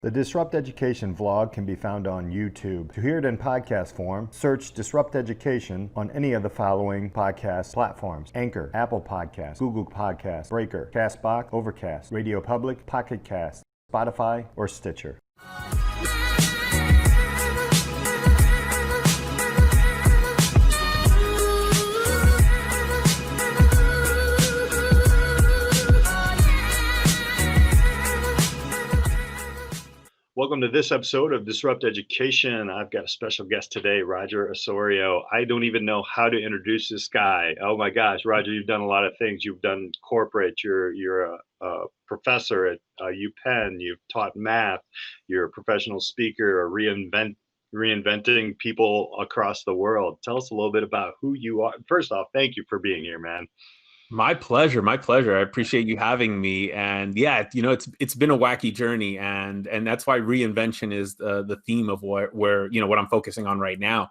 The Disrupt Education vlog can be found on YouTube. To hear it in podcast form, search Disrupt Education on any of the following podcast platforms: Anchor, Apple Podcasts, Google Podcasts, Breaker, Castbox, Overcast, Radio Public, Pocket Cast, Spotify, or Stitcher. Welcome to this episode of Disrupt Education. I've got a special guest today, Roger Osorio. I don't even know how to introduce this guy. Oh my gosh, Roger, you've done a lot of things. You've done corporate. You're a professor at UPenn. You've taught math. You're a professional speaker, reinventing people across the world. Tell us a little bit about who you are. First off, thank you for being here, man. My pleasure. My pleasure. I appreciate you having me. And yeah, it's been a wacky journey, and that's why reinvention is the theme of what I'm focusing on right now,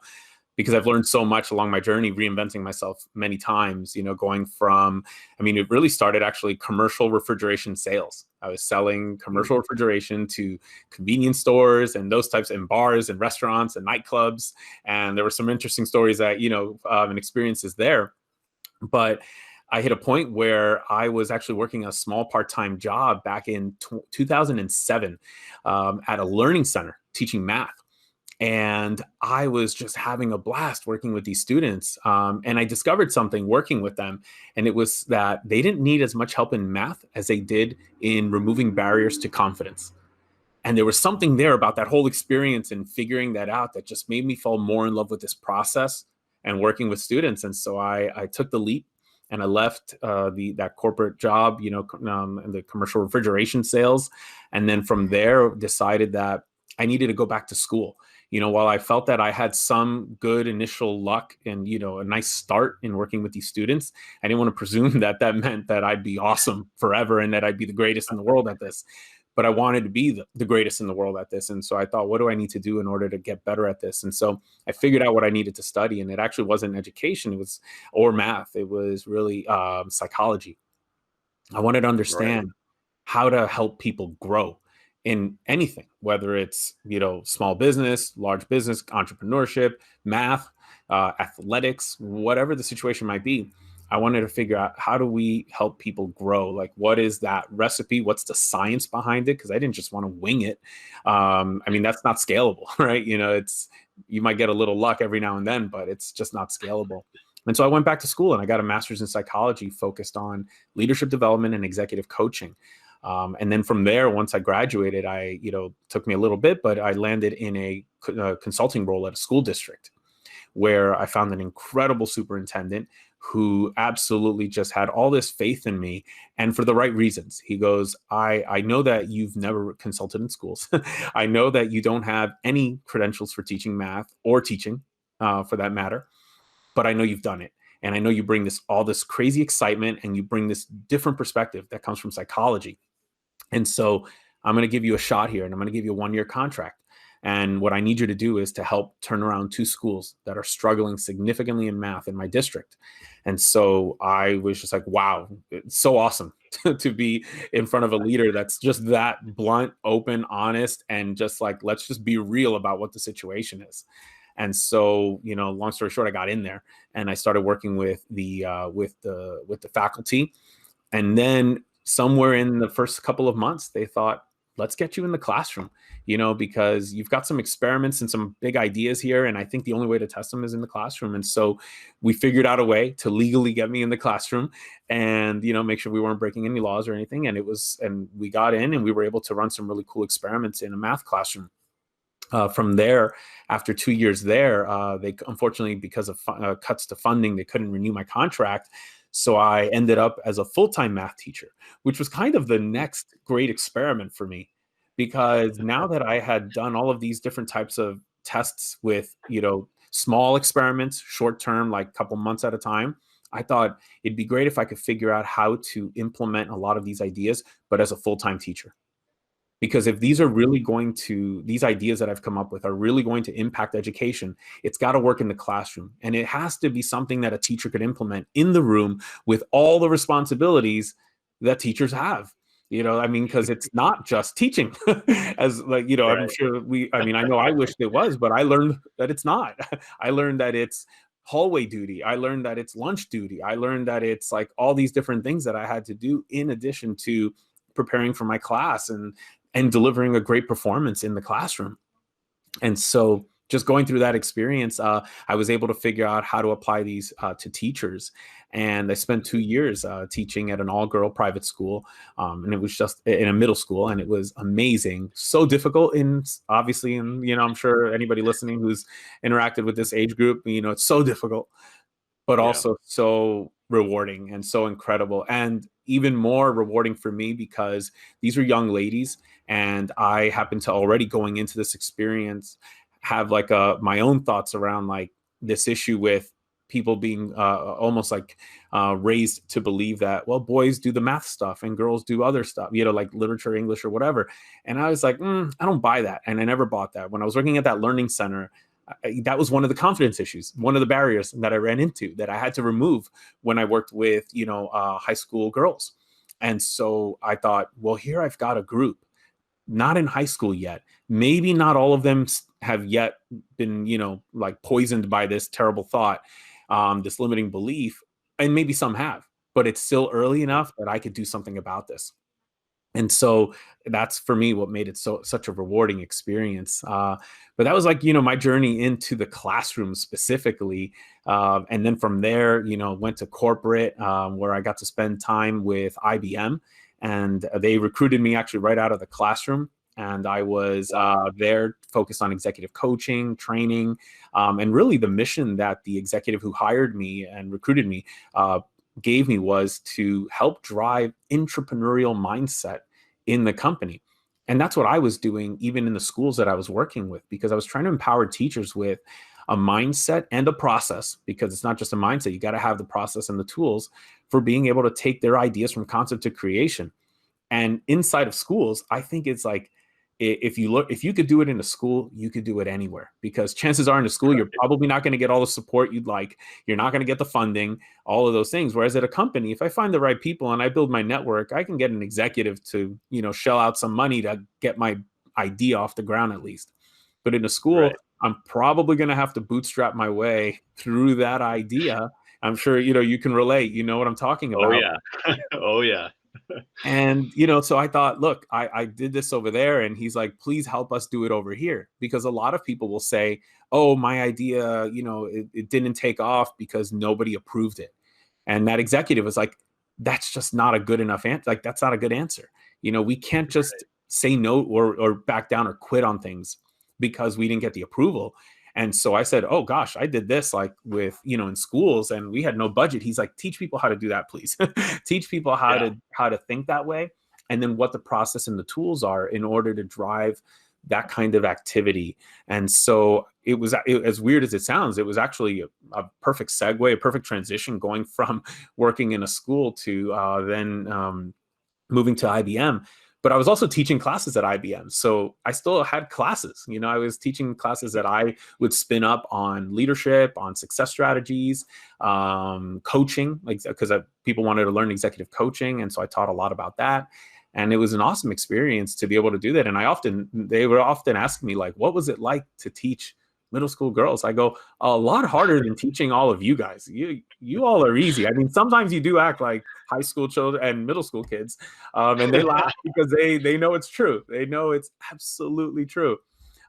because I've learned so much along my journey, reinventing myself many times. Going from, it really started actually commercial refrigeration sales. I was selling commercial refrigeration to convenience stores and those types, and bars and restaurants and nightclubs. And there were some interesting stories that and experiences there, but I hit a point where I was actually working a small part-time job back in 2007 at a learning center teaching math. And I was just having a blast working with these students. And I discovered something working with them. And it was that they didn't need as much help in math as they did in removing barriers to confidence. And there was something there about that whole experience and figuring that out that just made me fall more in love with this process and working with students. And so I took the leap. And I left that corporate job, in the commercial refrigeration sales. And then from there, decided that I needed to go back to school. While I felt that I had some good initial luck and, a nice start in working with these students, I didn't want to presume that meant that I'd be awesome forever and that I'd be the greatest in the world at this. But I wanted to be the greatest in the world at this. And so I thought, what do I need to do in order to get better at this? And so I figured out what I needed to study. And it actually wasn't education, or math. It was really psychology. I wanted to understand how to help people grow in anything, whether it's, small business, large business, entrepreneurship, math, athletics, whatever the situation might be. I wanted to figure out, how do we help people grow? Like, what is that recipe? What's the science behind it? Because I didn't just want to wing it. That's not scalable, right? You might get a little luck every now and then, but it's just not scalable. And so I went back to school and I got a master's in psychology focused on leadership development and executive coaching. And then from there, once I graduated, took me a little bit, but I landed in a consulting role at a school district where I found an incredible superintendent who absolutely just had all this faith in me, and for the right reasons. He goes, I know that you've never consulted in schools. I know that you don't have any credentials for teaching math or teaching for that matter, but I know you've done it. And I know you bring all this crazy excitement, and you bring this different perspective that comes from psychology. And so I'm going to give you a shot here, and I'm going to give you a 1-year contract. And what I need you to do is to help turn around 2 schools that are struggling significantly in math in my district. And so I was just like, wow, it's so awesome to be in front of a leader that's just that blunt, open, honest, and just like, let's just be real about what the situation is. And so, long story short, I got in there and I started working with the faculty. And then somewhere in the first couple of months, they thought, let's get you in the classroom, because you've got some experiments and some big ideas here. And I think the only way to test them is in the classroom. And so we figured out a way to legally get me in the classroom and, make sure we weren't breaking any laws or anything. And we got in and we were able to run some really cool experiments in a math classroom. From there, after 2 years there, they unfortunately, because of cuts to funding, they couldn't renew my contract. So I ended up as a full-time math teacher, which was kind of the next great experiment for me, because now that I had done all of these different types of tests with, small experiments, short-term, like a couple months at a time, I thought it'd be great if I could figure out how to implement a lot of these ideas, but as a full-time teacher. Because if these ideas that I've come up with are really going to impact education, it's got to work in the classroom. And it has to be something that a teacher could implement in the room with all the responsibilities that teachers have. I mean, because it's not just teaching as like, I'm Right. sure I know I wished it was, but I learned that it's not. I learned that it's hallway duty. I learned that it's lunch duty. I learned that it's like all these different things that I had to do in addition to preparing for my class and delivering a great performance in the classroom. And so just going through that experience, I was able to figure out how to apply these to teachers. And I spent 2 years teaching at an all-girl private school. And it was just in a middle school, and it was amazing. So difficult obviously, I'm sure anybody listening who's interacted with this age group, it's so difficult, but Yeah. also so rewarding and so incredible. And even more rewarding for me because these were young ladies, and I happened to already going into this experience have like my own thoughts around like this issue with people being almost like raised to believe that, well, boys do the math stuff and girls do other stuff, like literature, English, or whatever. And I was like, I don't buy that. And I never bought that. When I was working at that learning center, that was one of the confidence issues, one of the barriers that I ran into that I had to remove when I worked with, high school girls. And so I thought, well, here I've got a group, not in high school yet. Maybe not all of them have yet been, like poisoned by this terrible thought, this limiting belief, and maybe some have, but it's still early enough that I could do something about this. And so that's for me what made it such a rewarding experience. But that was like, my journey into the classroom specifically. And then from there, went to corporate where I got to spend time with IBM, and they recruited me actually right out of the classroom. And I was there focused on executive coaching, training, and really the mission that the executive who hired me and recruited me gave me was to help drive entrepreneurial mindset in the company. And that's what I was doing even in the schools that I was working with, because I was trying to empower teachers with a mindset and a process, because it's not just a mindset. You got to have the process and the tools for being able to take their ideas from concept to creation. And inside of schools, I think it's like, if you could do it in a school, you could do it anywhere, because chances are in a school, you're probably not going to get all the support you'd like. You're not going to get the funding, all of those things. Whereas at a company, if I find the right people and I build my network, I can get an executive to, shell out some money to get my idea off the ground at least. But in a school, Right. I'm probably going to have to bootstrap my way through that idea. I'm sure, you can relate, you know what I'm talking about. Oh yeah. Oh yeah. And, so I thought, look, I did this over there. And he's like, please help us do it over here. Because a lot of people will say, oh, my idea, it didn't take off because nobody approved it. And that executive was like, that's just not a good enough answer. Like, that's not a good answer. We can't just say no or back down or quit on things because we didn't get the approval. And so I said, oh gosh, I did this like with, in schools, and we had no budget. He's like, teach people how to do that, please. Teach people how to think that way. And then what the process and the tools are in order to drive that kind of activity. And so as weird as it sounds, it was actually a perfect segue, a perfect transition going from working in a school to then moving to IBM. But I was also teaching classes at IBM. So I still had classes. I was teaching classes that I would spin up on leadership, on success strategies, coaching, like because people wanted to learn executive coaching. And so I taught a lot about that. And it was an awesome experience to be able to do that. And they were often asking me, like, what was it like to teach middle school girls? I go, a lot harder than teaching all of you guys. You all are easy. I mean, sometimes you do act like high school children and middle school kids, and they laugh because they know it's true. They know it's absolutely true.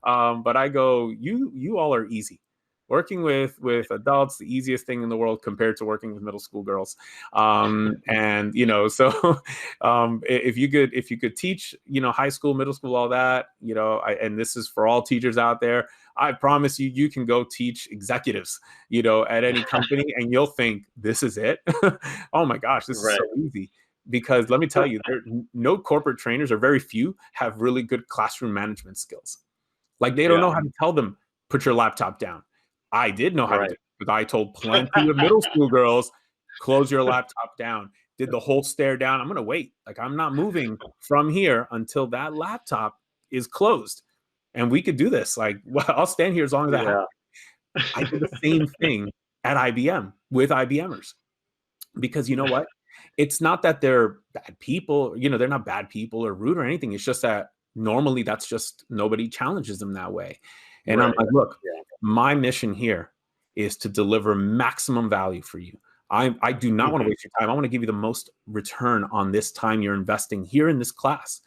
But I go, you all are easy. Working with adults, the easiest thing in the world compared to working with middle school girls. And so if you could teach, high school, middle school, all that, and this is for all teachers out there, I promise you can go teach executives, at any company, and you'll think this is it. Oh my gosh, this is so easy. Because let me tell you, no corporate trainers, or very few, have really good classroom management skills. Like they don't know how to tell them, put your laptop down. I did know how to do it, because I told plenty of middle school girls, close your laptop down. Did the whole stare down. I'm going to wait. Like, I'm not moving from here until that laptop is closed. And we could do this. Like, well, I'll stand here as long as I have. I did the same thing at IBM with IBMers. Because you know what? It's not that they're bad people, they're not bad people or rude or anything. It's just that normally that's just nobody challenges them that way. And I'm Right. like, look, Yeah. my mission here is to deliver maximum value for you. I do not want to waste your time. I want to give you the most return on this time you're investing here in this class.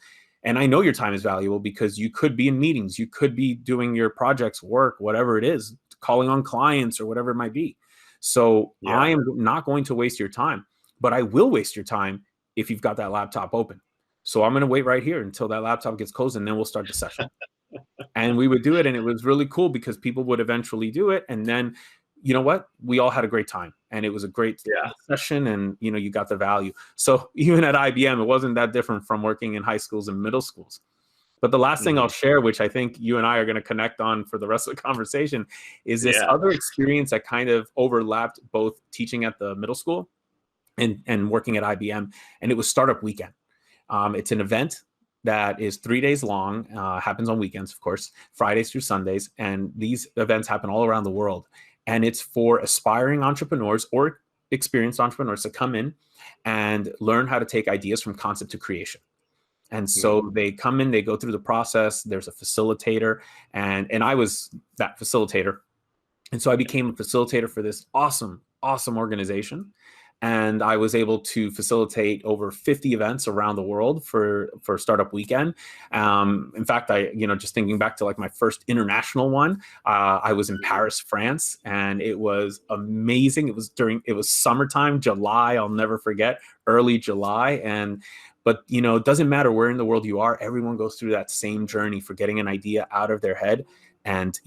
And I know your time is valuable because you could be in meetings, you could be doing your projects, work, whatever it is, calling on clients or whatever it might be. So Yeah. I am not going to waste your time, but I will waste your time if you've got that laptop open. So I'm going to wait right here until that laptop gets closed, and then we'll start the session. And we would do it, and it was really cool because people would eventually do it. And then, you know what? We all had a great time, and it was a great session, and, you got the value. So even at IBM, it wasn't that different from working in high schools and middle schools. But the last thing I'll share, which I think you and I are going to connect on for the rest of the conversation, is this other experience that kind of overlapped both teaching at the middle school and working at IBM. And it was Startup Weekend. It's an event that is 3 days long, happens on weekends, of course, Fridays through Sundays. And these events happen all around the world. And it's for aspiring entrepreneurs or experienced entrepreneurs to come in and learn how to take ideas from concept to creation. And so they come in, they go through the process. There's a facilitator, and I was that facilitator. And so I became a facilitator for this awesome organization. And I was able to facilitate over 50 events around the world for Startup Weekend. In fact, just thinking back to like my first international one, I was in Paris, France, and it was amazing. It was summertime, July. I'll never forget, early July. But it doesn't matter where in the world you are. Everyone goes through that same journey for getting an idea out of their head and,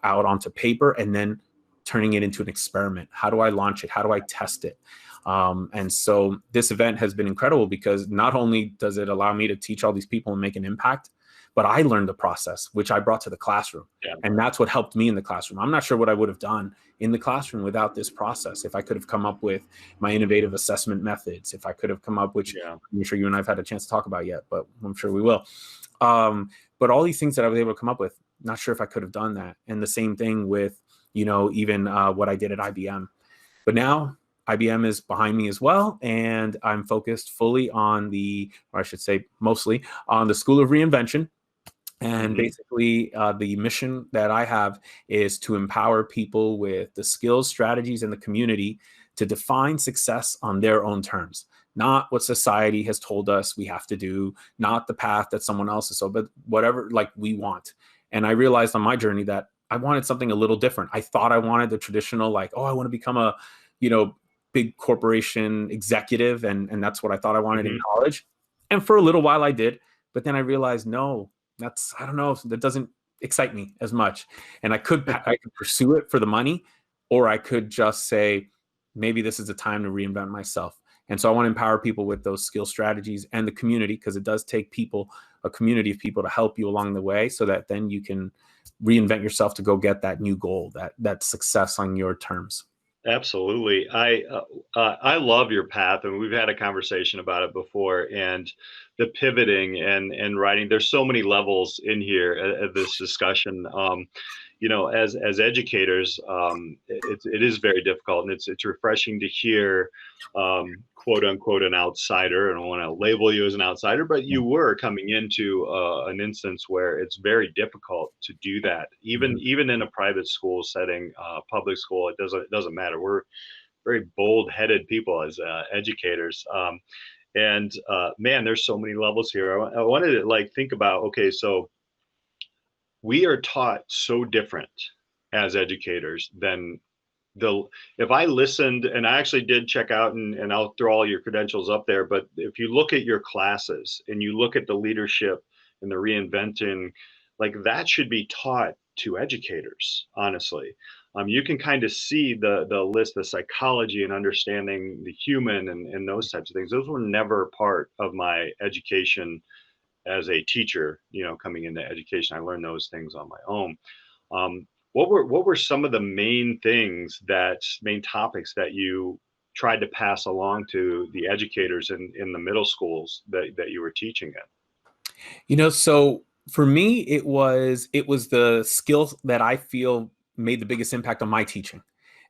out onto paper, and then turning it into an experiment. How do I launch it? How do I test it? And so this event has been incredible because not only does it allow me to teach all these people and make an impact, but I learned the process, which I brought to the classroom. Yeah. And that's what helped me in the classroom. I'm not sure what I would have done in the classroom without this process. If I could have come up with my innovative assessment methods, if I could have come up, which I'm sure you and I have had a chance to talk about yet, but I'm sure we will. But all these things that I was able to come up with, not sure if I could have done that. And the same thing with, even what I did at IBM. But now IBM is behind me as well, and I'm focused fully on or I should say mostly on the School of Reinvention. And basically, the mission that I have is to empower people with the skills, strategies, and the community to define success on their own terms. Not what society has told us we have to do, not the path that someone else is, but whatever we want. And I realized on my journey that I wanted something a little different. I thought I wanted the traditional, I want to become a, big corporation executive. And that's what I thought I wanted in college. And for a little while I did, but then I realized, no, I don't know, that doesn't excite me as much. And I could pursue it for the money, or I could just say, maybe this is the time to reinvent myself. And so I want to empower people with those skill strategies and the community, because it does take a community of people to help you along the way, so that then you can reinvent yourself to go get that new goal, that success on your terms. Absolutely. I love your path, and we've had a conversation about it before, and the pivoting and writing. There's so many levels in here at this discussion. As educators, it is very difficult, and it's refreshing to hear, quote unquote, an outsider. I don't want to label you as an outsider, but you were coming into an instance where it's very difficult to do that, even in a private school setting, public school. It doesn't matter. We're very bold-headed people as educators. Man, there's so many levels here. I wanted to think about, okay, so we are taught so different as educators than if I listened, and I actually did check out, and I'll throw all your credentials up there, but if you look at your classes and you look at the leadership and the reinventing, that should be taught to educators, honestly. You can kind of see the list, the psychology and understanding the human and those types of things. Those were never part of my education as a teacher, coming into education. I learned those things on my own. What were some of the main topics that you tried to pass along to the educators in the middle schools that you were teaching in? So for me, it was the skills that I feel made the biggest impact on my teaching.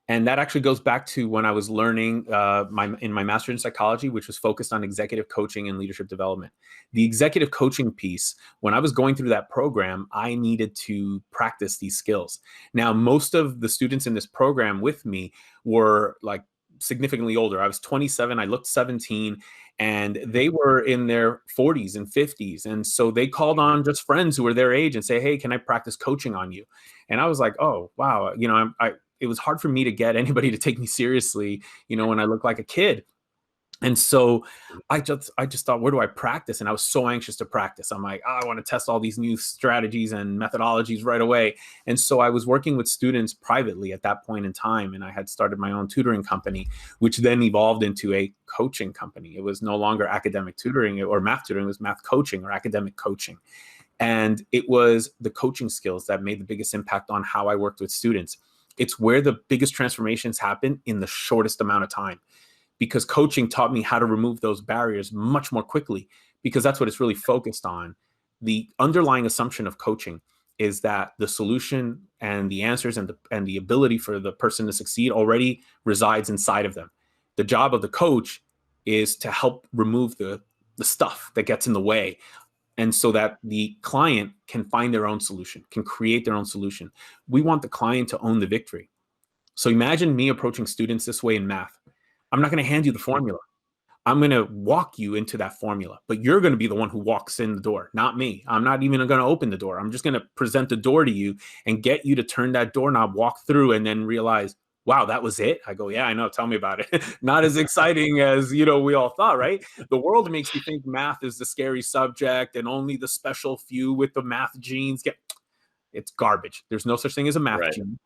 And that actually goes back to when I was learning in my master's in psychology, which was focused on executive coaching and leadership development. The executive coaching piece, when I was going through that program, I needed to practice these skills. Now, most of the students in this program with me were like significantly older. I was 27, I looked 17, and they were in their 40s and 50s. And so they called on just friends who were their age and say, hey, can I practice coaching on you? And I was like, oh, wow. It was hard for me to get anybody to take me seriously, when I looked like a kid. And so I just thought, where do I practice? And I was so anxious to practice. I'm like, I want to test all these new strategies and methodologies right away. And so I was working with students privately at that point in time. And I had started my own tutoring company, which then evolved into a coaching company. It was no longer academic tutoring or math tutoring, it was math coaching or academic coaching. And it was the coaching skills that made the biggest impact on how I worked with students. It's where the biggest transformations happen in the shortest amount of time, because coaching taught me how to remove those barriers much more quickly, because that's what it's really focused on. The underlying assumption of coaching is that the solution and the answers and the ability for the person to succeed already resides inside of them. The job of the coach is to help remove the stuff that gets in the way, and so that the client can find their own solution, can create their own solution. We want the client to own the victory. So imagine me approaching students this way in math. I'm not going to hand you the formula. I'm going to walk you into that formula, but you're going to be the one who walks in the door, not me. I'm not even going to open the door. I'm just going to present the door to you and get you to turn that doorknob, walk through, and then realize, wow, that was it? I go, yeah, I know. Tell me about it. Not as exciting as, we all thought, right? The world makes you think math is the scary subject and only the special few with the math genes get. It's garbage. There's no such thing as a math gene.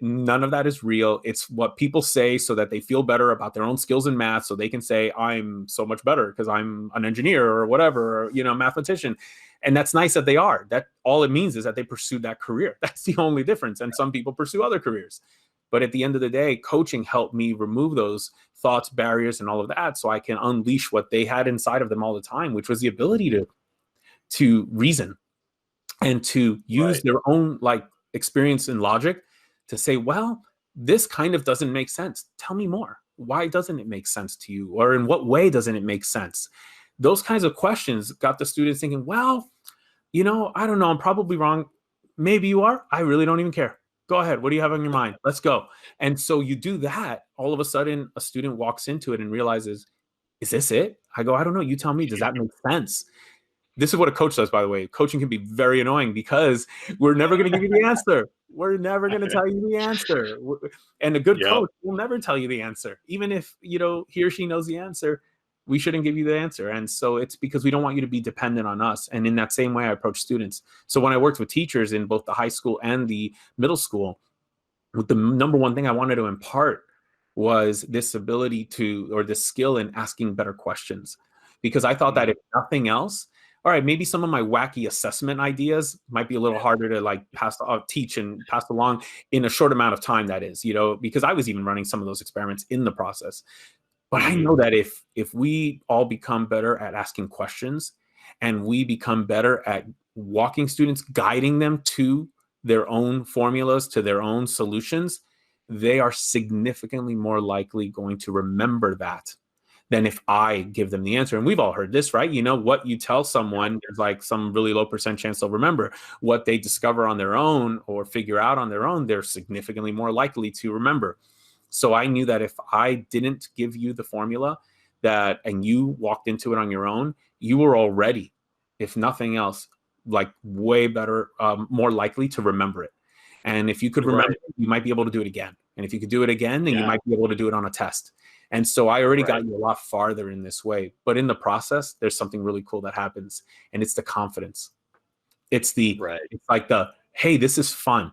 None of that is real. It's what people say so that they feel better about their own skills in math, so they can say, I'm so much better because I'm an engineer or whatever, or, mathematician. And that's nice that they are. That all it means is that they pursued that career. That's the only difference. And some people pursue other careers. But at the end of the day, coaching helped me remove those thoughts, barriers, and all of that, so I can unleash what they had inside of them all the time, which was the ability to reason and to use their own experience and logic to say, well, this kind of doesn't make sense. Tell me more. Why doesn't it make sense to you? Or in what way doesn't it make sense? Those kinds of questions got the students thinking, well, I don't know. I'm probably wrong. Maybe you are. I really don't even care. Go ahead. What do you have on your mind? Let's go. And so you do that. All of a sudden, a student walks into it and realizes, is this it? I go, I don't know. You tell me. Does that make sense? This is what a coach does, by the way. Coaching can be very annoying because we're never going to give you the answer. We're never going to tell you the answer. And a good coach will never tell you the answer. Even if, he or she knows the answer, we shouldn't give you the answer. And so it's because we don't want you to be dependent on us. And in that same way, I approach students. So when I worked with teachers in both the high school and the middle school, the number one thing I wanted to impart was this ability or this skill in asking better questions. Because I thought that if nothing else, all right, maybe some of my wacky assessment ideas might be a little harder to teach and pass along in a short amount of time, that is, because I was even running some of those experiments in the process. But I know that if we all become better at asking questions and we become better at walking students, guiding them to their own formulas, to their own solutions, they are significantly more likely going to remember that than if I give them the answer. And we've all heard this, right? What you tell someone, there's some really low % chance they'll remember. What they discover on their own or figure out on their own, they're significantly more likely to remember. So I knew that if I didn't give you the formula and you walked into it on your own, you were already, if nothing else, way better, more likely to remember it. And if you could remember it, you might be able to do it again. And if you could do it again, then you might be able to do it on a test. And so I already got you a lot farther in this way. But in the process, there's something really cool that happens. And it's the confidence. It's it's like hey, this is fun.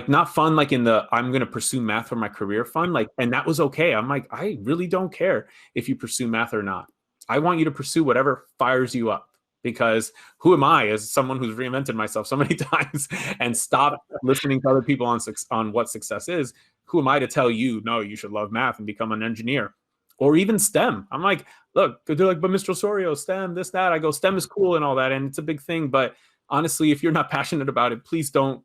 Not fun, in I'm going to pursue math for my career fun. And that was okay. I'm like, I really don't care if you pursue math or not. I want you to pursue whatever fires you up. Because who am I, as someone who's reinvented myself so many times and stopped listening to other people on what success is? Who am I to tell you, no, you should love math and become an engineer, or even STEM? I'm like, look, they're like, but Mr. Osorio, STEM, this, that. I go, STEM is cool and all that, and it's a big thing. But honestly, if you're not passionate about it, please don't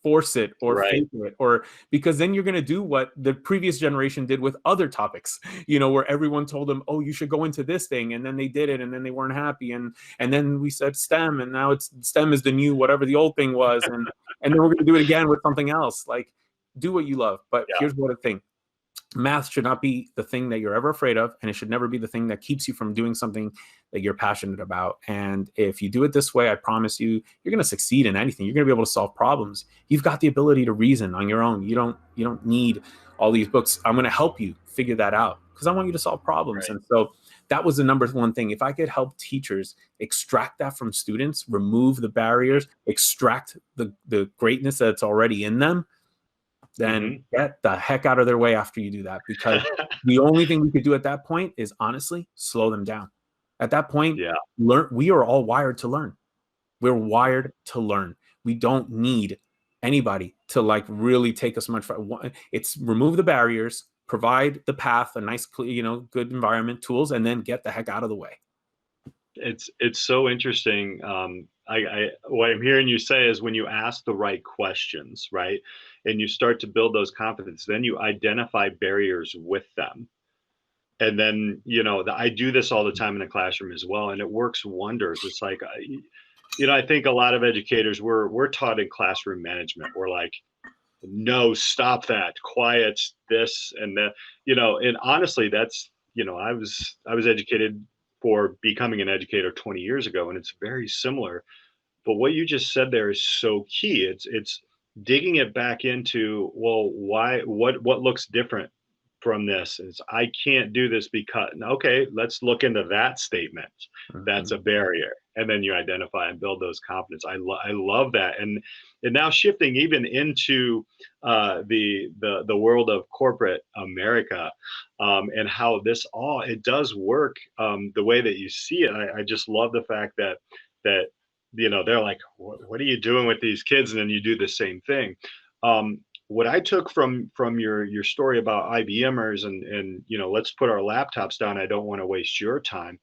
force it or Right. fake it, or because then you're going to do what the previous generation did with other topics, where everyone told them, oh, you should go into this thing, and then they did it, and then they weren't happy, and then we said STEM, and now it's STEM is the new whatever the old thing was, and then we're going to do it again with something else. Like, do what you love. But Yeah. here's what I think. Math should not be the thing that you're ever afraid of, and it should never be the thing that keeps you from doing something that you're passionate about. And if you do it this way, I promise you, you're going to succeed in anything. You're going to be able to solve problems. You've got the ability to reason on your own. You don't need all these books. I'm going to help you figure that out because I want you to solve problems. Right. And so that was the number one thing. If I could help teachers extract that from students, remove the barriers, extract the greatness that's already in them, then get the heck out of their way after you do that, because the only thing we could do at that point is honestly slow them down. At that point, learn. We are all wired to learn. We're wired to learn. We don't need anybody to like really take us much. It's remove the barriers, provide the path, a nice, good environment, tools, and then get the heck out of the way. It's so interesting. What I'm hearing you say is when you ask the right questions, right, and you start to build those confidence, then you identify barriers with them. And then, I do this all the time in the classroom as well, and it works wonders. It's like, I think a lot of educators, we're taught in classroom management. We're like, no, stop that, quiet this and that, and honestly, that's, I was educated for becoming an educator 20 years ago, and it's very similar. But what you just said there is so key. It's digging it back into, well, why, what looks different from this? Is I can't do this because, okay, let's look into that statement. That's a barrier. And then you identify and build those confidence. I love that. And now shifting even into the world of corporate America, and how this it does work the way that you see it. I just love the fact that they're like, what are you doing with these kids? And then you do the same thing. What I took from your story about IBMers and let's put our laptops down. I don't want to waste your time.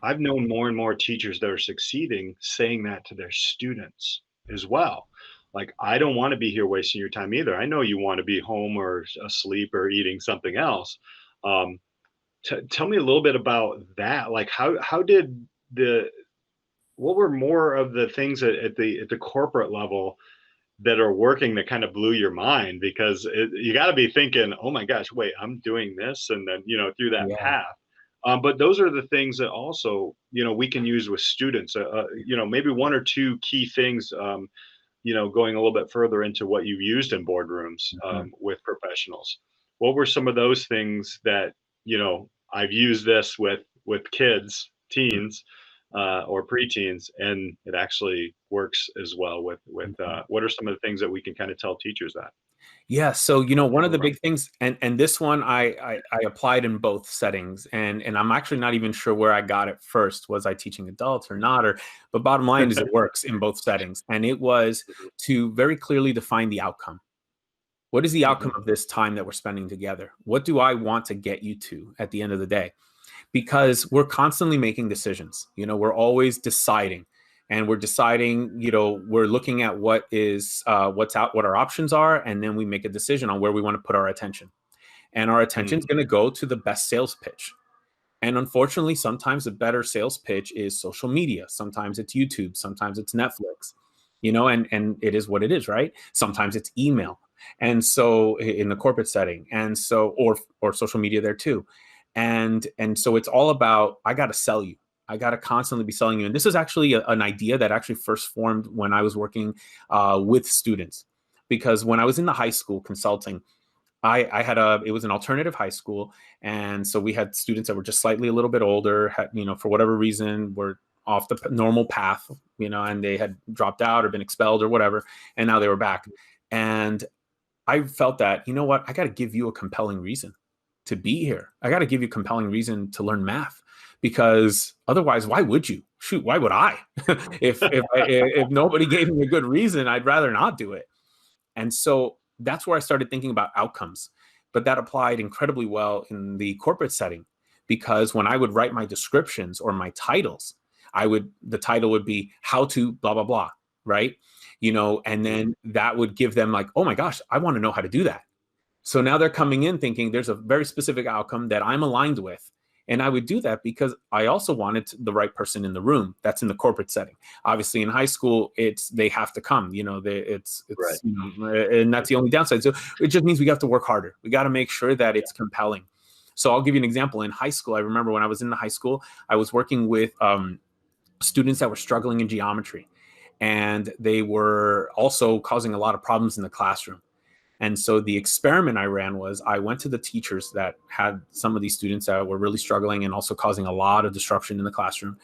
I've known more and more teachers that are succeeding saying that to their students as well. Like, I don't want to be here wasting your time either. I know you want to be home or asleep or eating something else. Tell me a little bit about that. Like, how did what were more of the things at the corporate level that are working that kind of blew your mind? Because you got to be thinking, oh my gosh, wait, I'm doing this, and then through that path. But those are the things that also we can use with students. Maybe one or two key things. Going a little bit further into what you've used in boardrooms with professionals. What were some of those things that I've used this with kids, teens, or preteens, and it actually works as well with what are some of the things that we can kind of tell teachers that? Yeah. So, one of the big things, and this one I applied in both settings, and I'm actually not even sure where I got it first. Was I teaching adults or not? But bottom line is it works in both settings. And it was to very clearly define the outcome. What is the outcome of this time that we're spending together? What do I want to get you to at the end of the day? Because we're constantly making decisions. We're always deciding. And we're deciding, we're looking at what our options are, and then we make a decision on where we want to put our attention. And our attention is going to go to the best sales pitch. And unfortunately, sometimes a better sales pitch is social media. Sometimes it's YouTube. Sometimes it's Netflix. And it is what it is, right? Sometimes it's email. And so in the corporate setting, and so or social media there too. And so it's all about, I got to sell you. I got to constantly be selling you. And this is actually an idea that actually first formed when I was working with students. Because when I was in the high school consulting, I had it was an alternative high school. And so we had students that were just slightly a little bit older, for whatever reason, were off the normal path, and they had dropped out or been expelled or whatever. And now they were back. And I felt that, I got to give you a compelling reason to be here. I got to give you a compelling reason to learn math. Because otherwise, why would you? Shoot, why would I? if nobody gave me a good reason, I'd rather not do it. And so that's where I started thinking about outcomes. But that applied incredibly well in the corporate setting, because when I would write my descriptions or my titles, the title would be how to blah, blah, blah. right? And then that would give them like, oh my gosh, I want to know how to do that. So now they're coming in thinking there's a very specific outcome that I'm aligned with. And I would do that because I also wanted the right person in the room. That's in the corporate setting. Obviously, in high school, they have to come. It's Right. And that's the only downside. So it just means we have to work harder. We got to make sure that it's compelling. So I'll give you an example. In high school, I remember when I was in the high school, I was working with students that were struggling in geometry, and they were also causing a lot of problems in the classroom. And so the experiment I ran was I went to the teachers that had some of these students that were really struggling and also causing a lot of disruption in the classroom.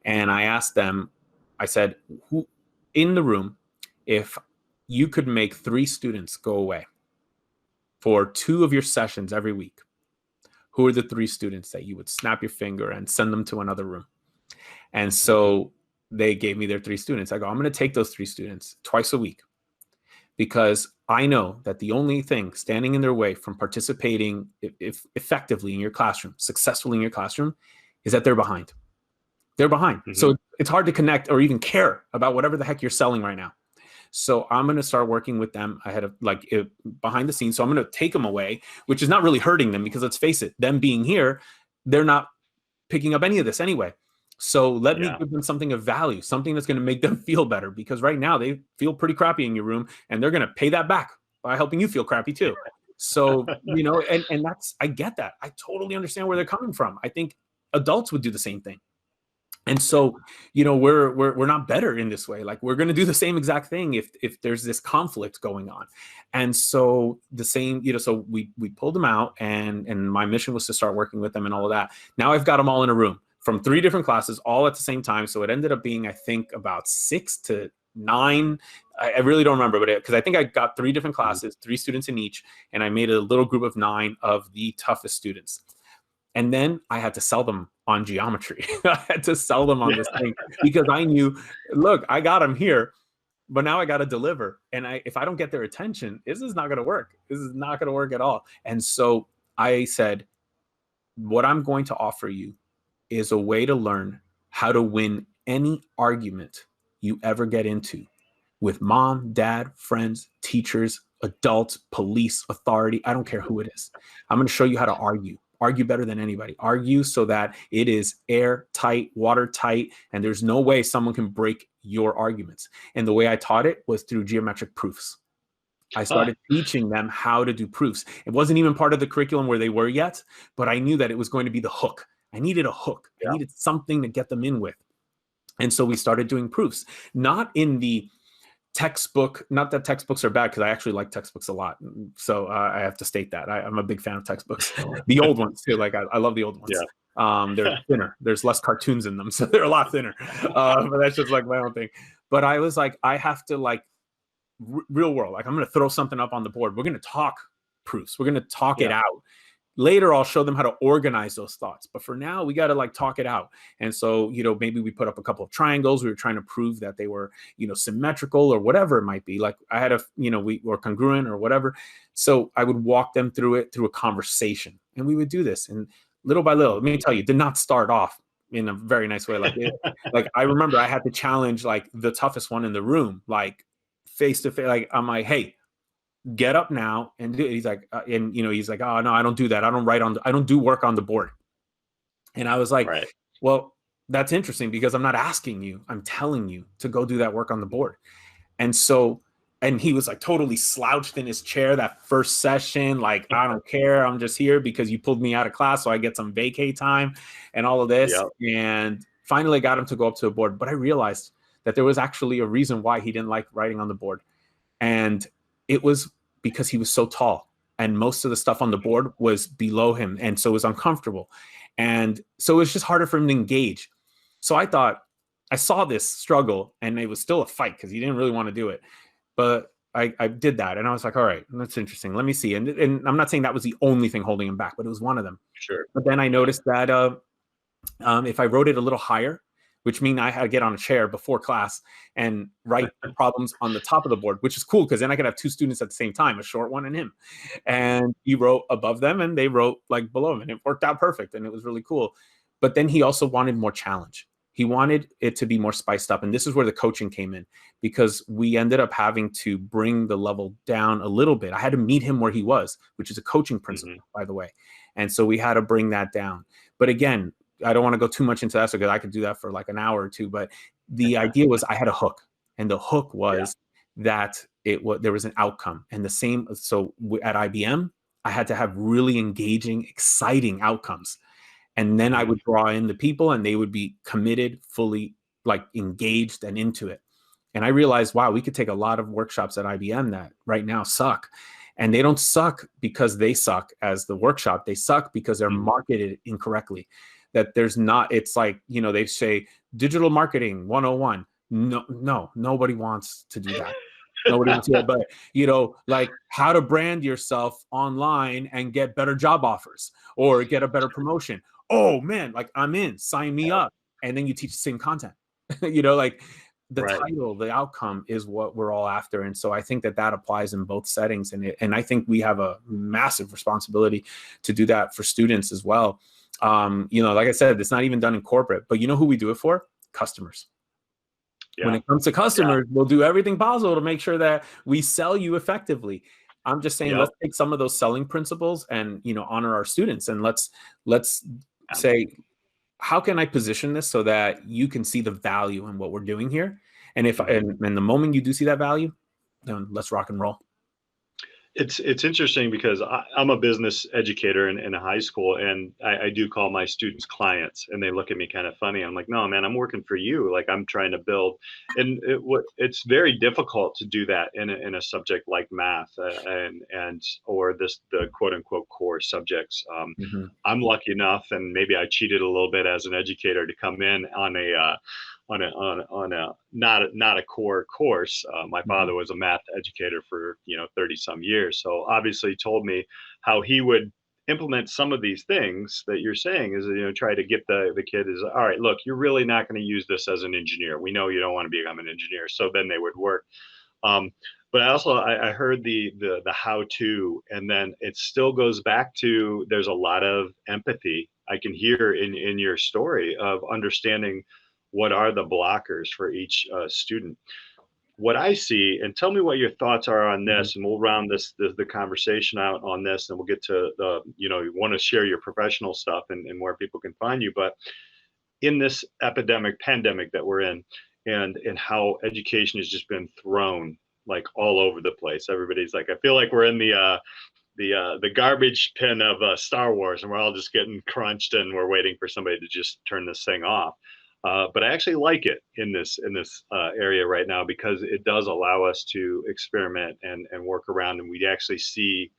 And I asked them, I said, who in the room, if you could make 3 students go away for 2 of your sessions every week, who are the 3 students that you would snap your finger and send them to another room? And so they gave me their 3 students. I go, I'm going to take those 3 students twice a week, because I know that the only thing standing in their way from participating effectively in your classroom, successfully in your classroom, is that they're behind. They're behind. Mm-hmm. So it's hard to connect or even care about whatever the heck you're selling right now. So I'm going to start working with them ahead of behind the scenes. So I'm going to take them away, which is not really hurting them, because let's face it, them being here, they're not picking up any of this anyway. So let me give them something of value, something that's going to make them feel better, because right now they feel pretty crappy in your room, and they're going to pay that back by helping you feel crappy too. So, and that's, I get that. I totally understand where they're coming from. I think adults would do the same thing. And so, we're not better in this way. Like, we're going to do the same exact thing if there's this conflict going on. And so the same, so we pulled them out, and my mission was to start working with them and all of that. Now I've got them all in a room from 3 different classes, all at the same time. So it ended up being, I think, about 6 to 9. I really don't remember, but because I think I got 3 different classes, 3 students in each, and I made a little group of 9 of the toughest students. And then I had to sell them on geometry. I had to sell them on this thing, because I knew, look, I got them here, but now I got to deliver. And if I don't get their attention, this is not going to work. This is not going to work at all. And so I said, what I'm going to offer you is a way to learn how to win any argument you ever get into with mom, dad, friends, teachers, adults, police, authority. I don't care who it is. I'm going to show you how to argue better than anybody, argue so that it is airtight, watertight, and there's no way someone can break your arguments. And the way I taught it was through geometric proofs. I started teaching them how to do proofs. It wasn't even part of the curriculum where they were yet, but I knew that it was going to be the hook. I needed a hook. I needed something to get them in with. And so we started doing proofs, not in the textbook, not that textbooks are bad, because I actually like textbooks a lot. So I have to state that. I'm a big fan of textbooks. The old ones too. Like I love the old ones. Yeah. They're thinner. There's less cartoons in them, so they're a lot thinner. But that's just like my own thing. But I was like, I have to real world. Like, I'm going to throw something up on the board. We're going to talk proofs. We're going to talk it out. Later, I'll show them how to organize those thoughts. But for now, we got to talk it out. And so, maybe we put up a couple of triangles. We were trying to prove that they were, symmetrical or whatever it might be. Like I had we were congruent or whatever. So I would walk them through it through a conversation. And we would do this. And little by little, let me tell you, did not start off in a very nice way. Like I remember I had to challenge the toughest one in the room, face to face. Like, I'm like, hey, get up now and do it. He's like, he's like, oh no, I don't do that. I don't do work on the board. And I was like, well, that's interesting, because I'm not asking you, I'm telling you to go do that work on the board. And so, and he was totally slouched in his chair that first session. Like, I don't care. I'm just here because you pulled me out of class, so I get some vacay time and all of this. And finally got him to go up to the board. But I realized that there was actually a reason why he didn't like writing on the board. And it was because he was so tall, and most of the stuff on the board was below him. And so it was uncomfortable. And so it was just harder for him to engage. So I thought, I saw this struggle, and it was still a fight because he didn't really want to do it. But I did that. And I was like, all right, that's interesting. Let me see. And I'm not saying that was the only thing holding him back, but it was one of them. Sure. But then I noticed that if I wrote it a little higher, which means I had to get on a chair before class and write the problems on the top of the board, which is cool, because then I could have 2 students at the same time, a short one and him. And he wrote above them and they wrote below him, and it worked out perfect. And it was really cool. But then he also wanted more challenge. He wanted it to be more spiced up. And this is where the coaching came in, because we ended up having to bring the level down a little bit. I had to meet him where he was, which is a coaching principle, by the way. And so we had to bring that down. But again, I don't want to go too much into that because I could do that for like an hour or two. But the idea was I had a hook, and the hook was that there was an outcome. And the same. So at IBM, I had to have really engaging, exciting outcomes. And then I would draw in the people, and they would be committed, fully like engaged and into it. And I realized, wow, we could take a lot of workshops at IBM that right now suck. And they don't suck because they suck as the workshop. They suck because they're marketed incorrectly. That there's not, it's like, they say digital marketing 101. No, nobody wants to do that. Nobody wants to do that. But, like how to brand yourself online and get better job offers or get a better promotion. Oh man, like I'm in, sign me up. And then you teach the same content, like the title, the outcome is what we're all after. And so I think that applies in both settings. And I think we have a massive responsibility to do that for students as well. Like I said, it's not even done in corporate, but you know who we do it for? Customers. Yeah. When it comes to customers, we'll do everything possible to make sure that we sell you effectively. I'm just saying, let's take some of those selling principles and, honor our students. And let's say, how can I position this so that you can see the value in what we're doing here? And and the moment you do see that value, then let's rock and roll. It's interesting because I'm a business educator in a high school, and I do call my students clients, and they look at me kind of funny. I'm like, no, man, I'm working for you. Like I'm trying to build, and it's very difficult to do that in a subject like math or the quote unquote core subjects. I'm lucky enough, and maybe I cheated a little bit as an educator to come in on a not a core course. My father was a math educator for 30 some years, so obviously told me how he would implement some of these things that you're saying is try to get the kid is all right. Look, you're really not going to use this as an engineer. We know you don't want to become an engineer, so then they would work. But I heard the how to, and then it still goes back to there's a lot of empathy I can hear in your story of understanding what are the blockers for each student. What I see, and tell me what your thoughts are on this, and we'll round the conversation out on this, and we'll get to you want to share your professional stuff and where people can find you. But in this pandemic that we're in, and how education has just been thrown like all over the place. Everybody's like, I feel like we're in the garbage bin of Star Wars, and we're all just getting crunched, and we're waiting for somebody to just turn this thing off. But I actually like it in this area right now because it does allow us to experiment and work around, and we actually see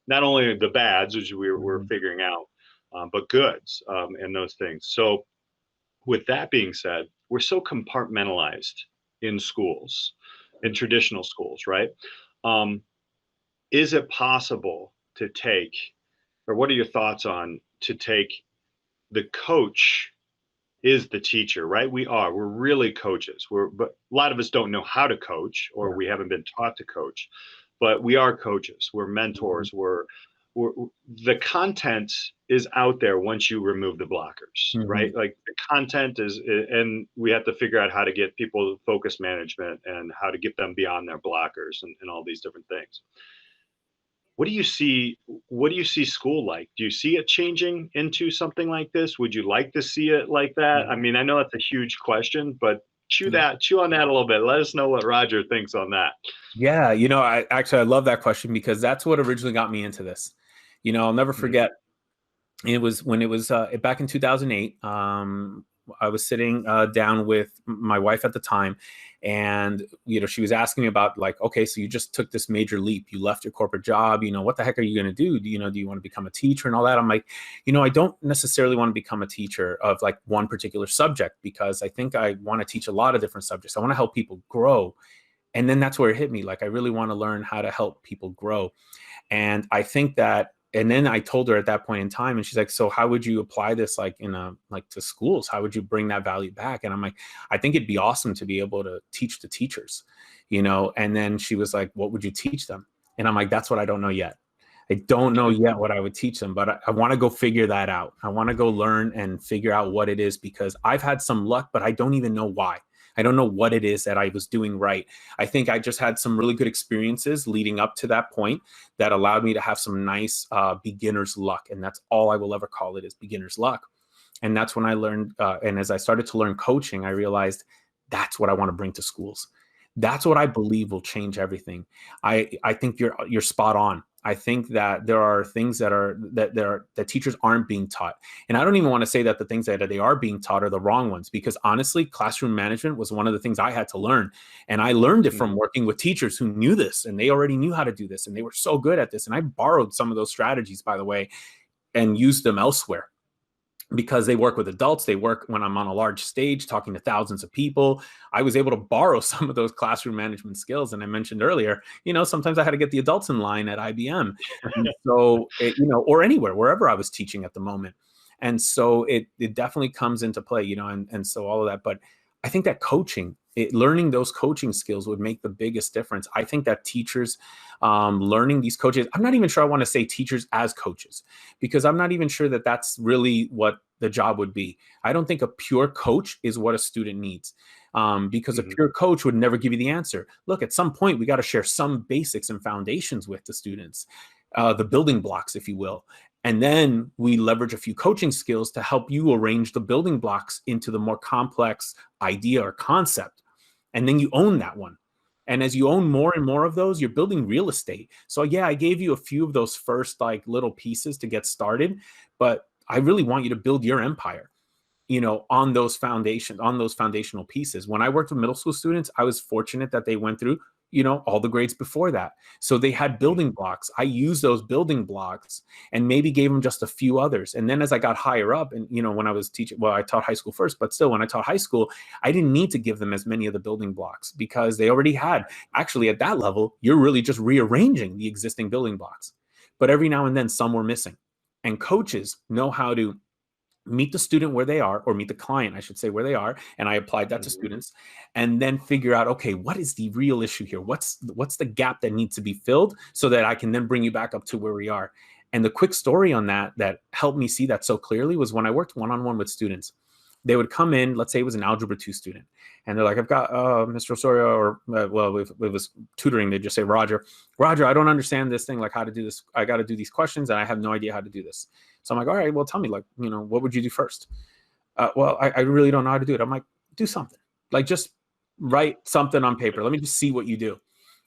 not only the bads, which we're figuring out, but goods and those things. So with that being said, we're so compartmentalized in schools, in traditional schools, right? Is it possible to take, or what are your thoughts on to take the coach is the teacher, right? We're really coaches. But a lot of us don't know how to coach, or we haven't been taught to coach, but we are coaches. We're mentors. We're the content is out there once you remove the blockers, right? Like the content is, and we have to figure out how to get people focus management and how to get them beyond their blockers and all these different things. What do you see school like? Do you see it changing into something like this? Would you like to see it like that? I mean, I know that's a huge question, but chew on that a little bit. Let us know what Roger thinks on that. Yeah, I love that question because that's what originally got me into this. I'll never forget. It was when it was back in 2008. I was sitting down with my wife at the time, and she was asking me about like, okay, so you just took this major leap. You left your corporate job. What the heck are you going to do? Do you want to become a teacher and all that? I'm like, I don't necessarily want to become a teacher of like one particular subject because I think I want to teach a lot of different subjects. I want to help people grow. And then that's where it hit me. Like, I really want to learn how to help people grow. And I think that, and then I told her at that point in time, and she's like, so how would you apply this like to schools? How would you bring that value back? And I'm like, I think it'd be awesome to be able to teach the teachers, and then she was like, what would you teach them? And I'm like, that's what I don't know yet. I don't know yet what I would teach them, but I want to go figure that out. I want to go learn and figure out what it is, because I've had some luck, but I don't even know why. I don't know what it is that I was doing right. I think I just had some really good experiences leading up to that point that allowed me to have some nice beginner's luck. And that's all I will ever call it, is beginner's luck. And that's when I learned, and as I started to learn coaching, I realized that's what I want to bring to schools. That's what I believe will change everything. I think you're spot on. I think that there are things that teachers aren't being taught. And I don't even want to say that the things that they are being taught are the wrong ones, because honestly, classroom management was one of the things I had to learn. And I learned it from working with teachers who knew this, and they already knew how to do this, and they were so good at this. And I borrowed some of those strategies, by the way, and used them elsewhere, because they work with adults. They work when I'm on a large stage talking to thousands of people. I was able to borrow some of those classroom management skills. And I mentioned earlier, sometimes I had to get the adults in line at IBM. And so, or anywhere, wherever I was teaching at the moment. And so it definitely comes into play, and so all of that. But I think that learning those coaching skills would make the biggest difference. I think that teachers learning these coaches, I'm not even sure I want to say teachers as coaches, because I'm not even sure that that's really what the job would be. I don't think a pure coach is what a student needs, because a pure coach would never give you the answer. Look, at some point, we got to share some basics and foundations with the students, the building blocks, if you will. And then we leverage a few coaching skills to help you arrange the building blocks into the more complex idea or concept. And then you own that one. And as you own more and more of those, you're building real estate. So yeah, I gave you a few of those first little pieces to get started, but I really want you to build your empire, on those foundational pieces. When I worked with middle school students, I was fortunate that they went through, all the grades before that. So they had building blocks. I used those building blocks and maybe gave them just a few others. And then as I got higher up and, when I was teaching, well, I taught high school first, but still when I taught high school, I didn't need to give them as many of the building blocks, because they already had, actually at that level, you're really just rearranging the existing building blocks. But every now and then some were missing. And coaches know how to meet the student where they are, or meet the client, I should say, where they are. And I applied that to students, and then figure out, okay, what is the real issue here? What's the gap that needs to be filled, so that I can then bring you back up to where we are. And the quick story on that helped me see that so clearly was when I worked one-on-one with students. They would come in, let's say it was an Algebra 2 student, and they're like, I've got Mr. Osorio, or if it was tutoring, they'd just say, Roger, I don't understand this thing, like how to do this. I got to do these questions, and I have no idea how to do this. So I'm like, all right, well, tell me, what would you do first? Well, I really don't know how to do it. I'm like, do something. Just write something on paper. Let me just see what you do.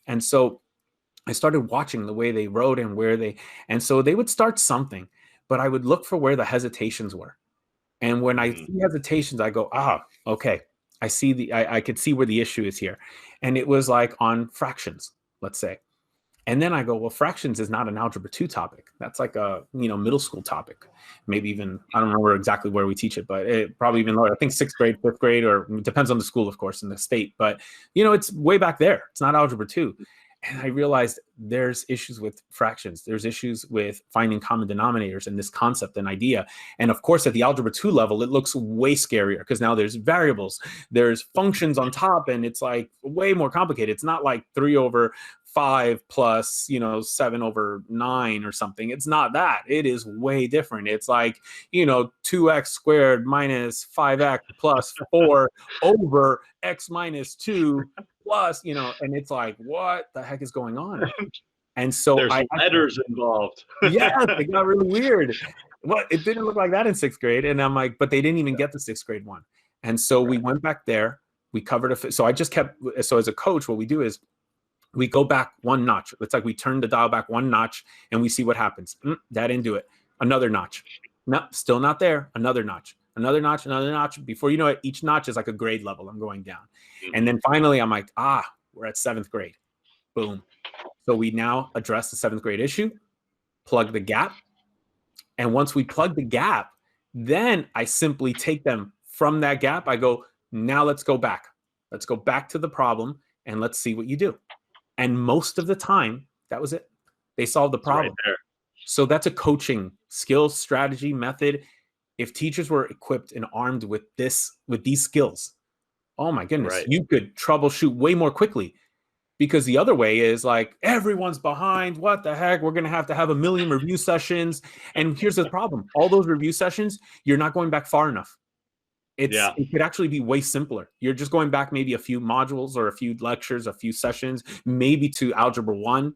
And so I started watching the way they wrote and so they would start something, but I would look for where the hesitations were. And when I see hesitations, I go, okay, I could see where the issue is here. And it was on fractions, let's say. And then I go, well, fractions is not an Algebra 2 topic. That's like a, middle school topic. Maybe even, I don't remember exactly where we teach it, but it probably even lower. I think 6th grade, 5th grade, or it depends on the school, of course, in the state. But, it's way back there. It's not Algebra 2. And I realized there's issues with fractions. There's issues with finding common denominators in this concept and idea. And of course, at the Algebra 2 level, it looks way scarier, because now there's variables, there's functions on top, and it's way more complicated. It's not 3/5 plus, 7/9 or something. It's not that. It is way different. It's 2x squared minus 5x plus 4 over x minus 2 plus, and it's what the heck is going on? And so there's letters involved. Yeah, it got really weird. Well, it didn't look like that in 6th grade. And I'm like, but they didn't even get the 6th grade one. And so we went back there, we covered so I just kept, so as a coach, what we do is we go back one notch. It's we turn the dial back one notch and we see what happens. That didn't do it. Another notch. No, still not there. Another notch. Another notch, another notch. Before you know it, each notch is like a grade level. I'm going down. And then finally, I'm like, we're at 7th grade. Boom. So we now address the 7th grade issue, plug the gap. And once we plug the gap, then I simply take them from that gap. I go, now let's go back. Let's go back to the problem and let's see what you do. And most of the time, that was it. They solved the problem. Right there. So that's a coaching skill, strategy, method. If teachers were equipped and armed with these skills, oh my goodness, you could troubleshoot way more quickly. Because the other way is like, everyone's behind. What the heck? We're going to have 1 million review sessions. And here's the problem. All those review sessions, you're not going back far enough. It could actually be way simpler. You're just going back maybe a few modules or a few lectures, a few sessions, maybe to Algebra 1.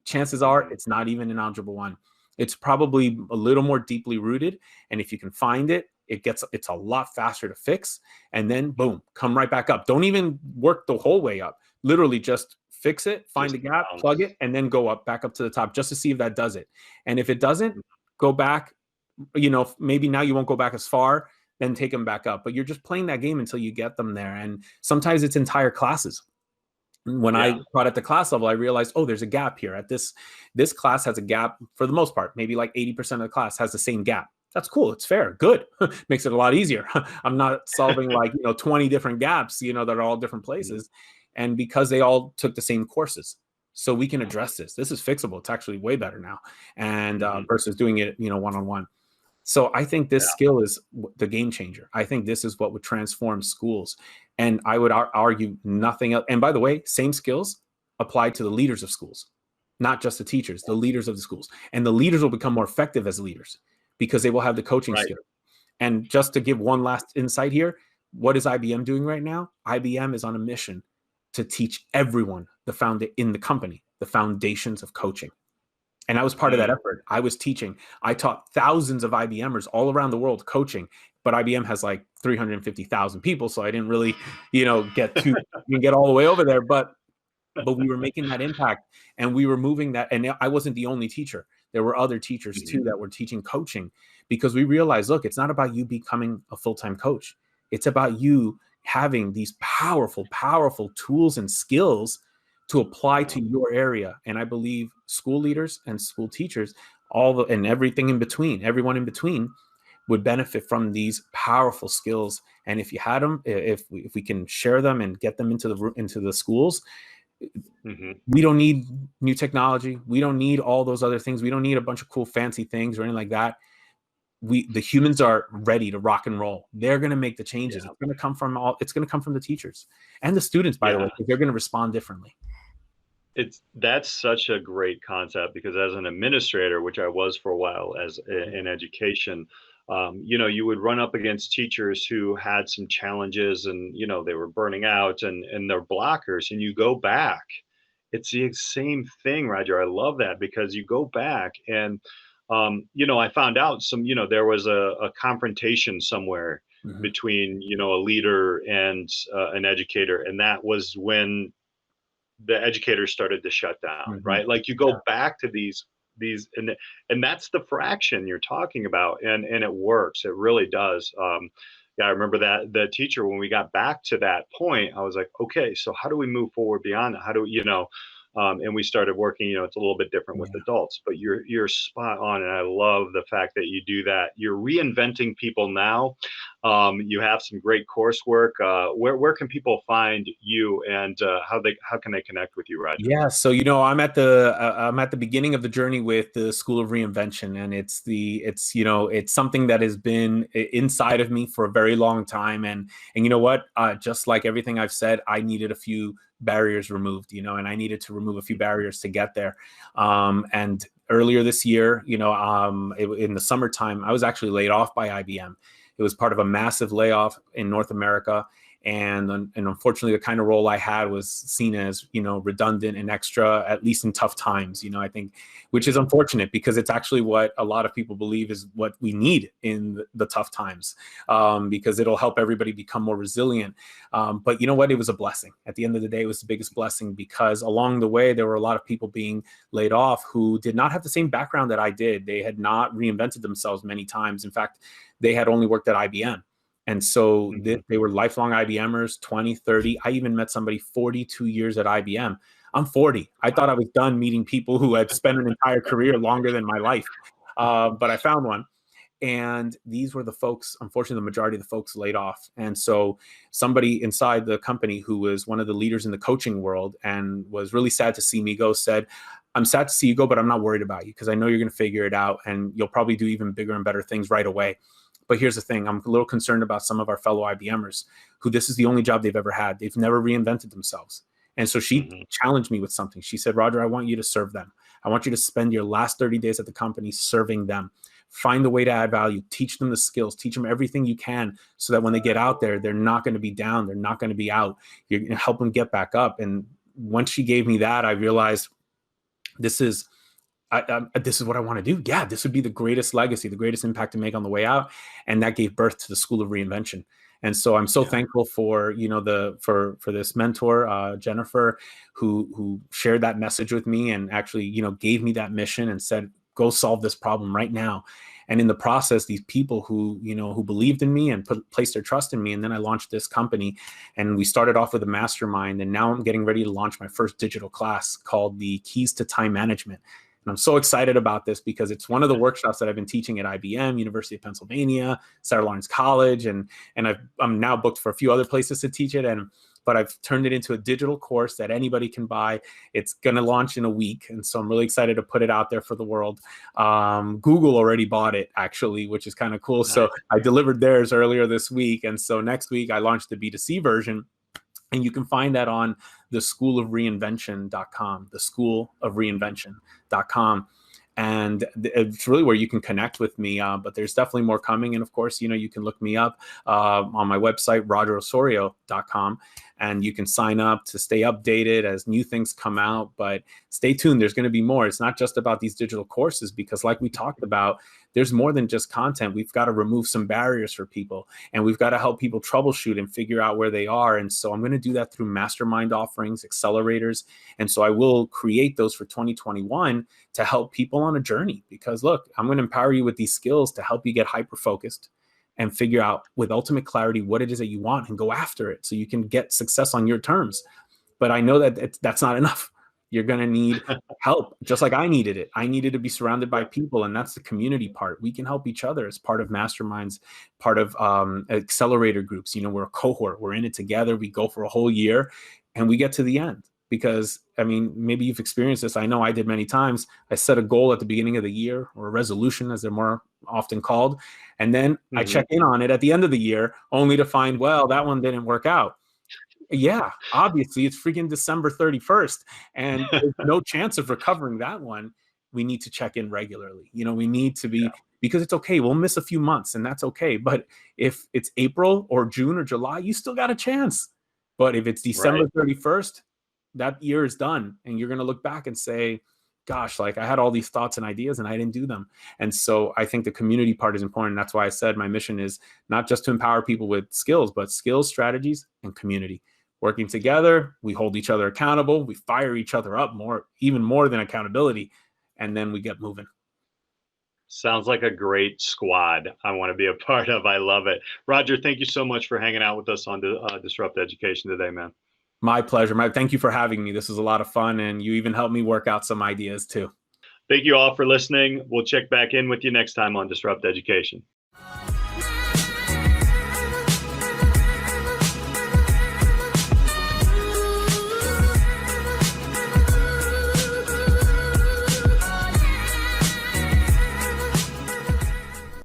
Chances are it's not even in Algebra 1. It's probably a little more deeply rooted. And if you can find it, it's a lot faster to fix. And then boom, come right back up. Don't even work the whole way up. Literally just fix it, find a gap, plug it, and then go back up to the top just to see if that does it. And if it doesn't, go back. Maybe now you won't go back as far, then take them back up. But you're just playing that game until you get them there. And sometimes it's entire classes. When I taught at the class level, I realized, oh, there's a gap here. At this class has a gap for the most part. Maybe like 80% of the class has the same gap. That's cool. It's fair. Good. Makes it a lot easier. I'm not solving 20 different gaps, that are all different places. And because they all took the same courses. So we can address this. This is fixable. It's actually way better now. And versus doing it, one-on-one. So I think this skill is the game changer. I think this is what would transform schools. And I would argue nothing else. And by the way, same skills apply to the leaders of schools, not just the teachers, the leaders of the schools. And the leaders will become more effective as leaders because they will have the coaching skill. And just to give one last insight here, what is IBM doing right now? IBM is on a mission to teach everyone in the company, the foundations of coaching. And I was part of that effort. I taught thousands of IBMers all around the world coaching, but IBM has like 350,000 people. So I didn't really, get all the way over there, but we were making that impact and we were moving that. And I wasn't the only teacher. There were other teachers too that were teaching coaching because we realized, look, it's not about you becoming a full-time coach. It's about you having these powerful, powerful tools and skills to apply to your area. And I believe school leaders and school teachers, and everything in between, everyone in between would benefit from these powerful skills. And if you had them, if we can share them and get them into the schools, we don't need new technology. We don't need all those other things. We don't need a bunch of cool fancy things or anything like that. The humans are ready to rock and roll. They're going to make the changes. It's going to come from the teachers and the students, by the way, because they're going to respond differently. That's such a great concept because as an administrator, which I was for a while in education, you would run up against teachers who had some challenges and, they were burning out and they're blockers, and you go back. It's the same thing, Roger. I love that because you go back and, I found out there was a confrontation somewhere between, a leader and an educator. And that was when the educators started to shut down, right? Like you go back to these, and that's the fraction you're talking about. And it works. It really does. I remember that the teacher, when we got back to that point, I was like, okay, so how do we move forward beyond that? How do we, and we started working, it's a little bit different with adults, but you're spot on. And I love the fact that you do that. You're reinventing people now. You have some great coursework. Where can people find you and how can they connect with you, Roger? Yeah, so I'm at the beginning of the journey with the School of Reinvention, and it's something that has been inside of me for a very long time. And you know what? Just like everything I've said, I needed a few barriers removed, and I needed to remove a few barriers to get there. And earlier this year, in the summertime, I was actually laid off by IBM. It was part of a massive layoff in North America. And unfortunately, the kind of role I had was seen as, redundant and extra, at least in tough times, I think, which is unfortunate because it's actually what a lot of people believe is what we need in the tough times, because it'll help everybody become more resilient. But you know what? It was a blessing. At the end of the day, it was the biggest blessing because along the way, there were a lot of people being laid off who did not have the same background that I did. They had not reinvented themselves many times. In fact, they had only worked at IBM. And so they were lifelong IBMers, 20, 30. I even met somebody 42 years at IBM. I'm 40. I thought I was done meeting people who had spent an entire career longer than my life. But I found one. And these were the folks, unfortunately, the majority of the folks laid off. And so somebody inside the company who was one of the leaders in the coaching world and was really sad to see me go said, I'm sad to see you go, but I'm not worried about you because I know you're going to figure it out and you'll probably do even bigger and better things right away. But here's the thing, I'm a little concerned about some of our fellow IBMers who this is the only job they've ever had. They've never reinvented themselves. And so she Hmm. challenged me with something. She said, Roger, I want you to serve them. I want you to spend your last 30 days at the company serving them. Find the way to add value, teach them the skills, teach them everything you can so that when they get out there, they're not going to be down. They're not going to be out. You're going to help them get back up. And once she gave me that, I realized this is this is what I want to do. Yeah, this would be the greatest legacy, the greatest impact to make on the way out. And that gave birth to the School of Reinvention. And so I'm so thankful for, for this mentor, Jennifer, who shared that message with me and actually, gave me that mission and said, go solve this problem right now. And in the process, these people who believed in me and placed their trust in me. And then I launched this company, and we started off with a mastermind. And now I'm getting ready to launch my first digital class called the Keys to Time Management. And I'm so excited about this because it's one of the workshops that I've been teaching at IBM, University of Pennsylvania, Sarah Lawrence College, and I'm now booked for a few other places to teach it. But I've turned it into a digital course that anybody can buy. It's going to launch in a week. And so I'm really excited to put it out there for the world. Google already bought it, actually, which is kind of cool. Nice. So I delivered theirs earlier this week. And so next week I launched the B2C version. And you can find that on the schoolofreinvention.com, the schoolofreinvention.com. And it's really where you can connect with me. But there's definitely more coming. And of course, you can look me up on my website, rogerosorio.com. And you can sign up to stay updated as new things come out. But stay tuned. There's going to be more. It's not just about these digital courses, because like we talked about, there's more than just content. We've got to remove some barriers for people, and we've got to help people troubleshoot and figure out where they are. And so I'm going to do that through mastermind offerings, accelerators. And so I will create those for 2021 to help people on a journey, because look, I'm going to empower you with these skills to help you get hyper-focused and figure out with ultimate clarity what it is that you want and go after it so you can get success on your terms. But I know that that's not enough. You're going to need help, just like I needed it. I needed to be surrounded by people, and that's the community part. We can help each other as part of masterminds, part of accelerator groups. We're a cohort. We're in it together. We go for a whole year, and we get to the end. Because, maybe you've experienced this. I know I did many times. I set a goal at the beginning of the year, or a resolution, as they're more often called. And then I check in on it at the end of the year, only to find, well, that one didn't work out. Yeah, obviously it's freaking December 31st, and there's no chance of recovering that one. We need to check in regularly. We need to be, because it's okay. We'll miss a few months, and that's okay. But if it's April or June or July, you still got a chance. But if it's December 31st, that year is done. And you're going to look back and say, gosh, like I had all these thoughts and ideas and I didn't do them. And so I think the community part is important. That's why I said my mission is not just to empower people with skills, but skills, strategies, and community. Working together, we hold each other accountable. We fire each other up even more than accountability. And then we get moving. Sounds like a great squad I want to be a part of. I love it. Roger, thank you so much for hanging out with us on Disrupt Education today, man. My pleasure. Thank you for having me. This was a lot of fun, and you even helped me work out some ideas too. Thank you all for listening. We'll check back in with you next time on Disrupt Education.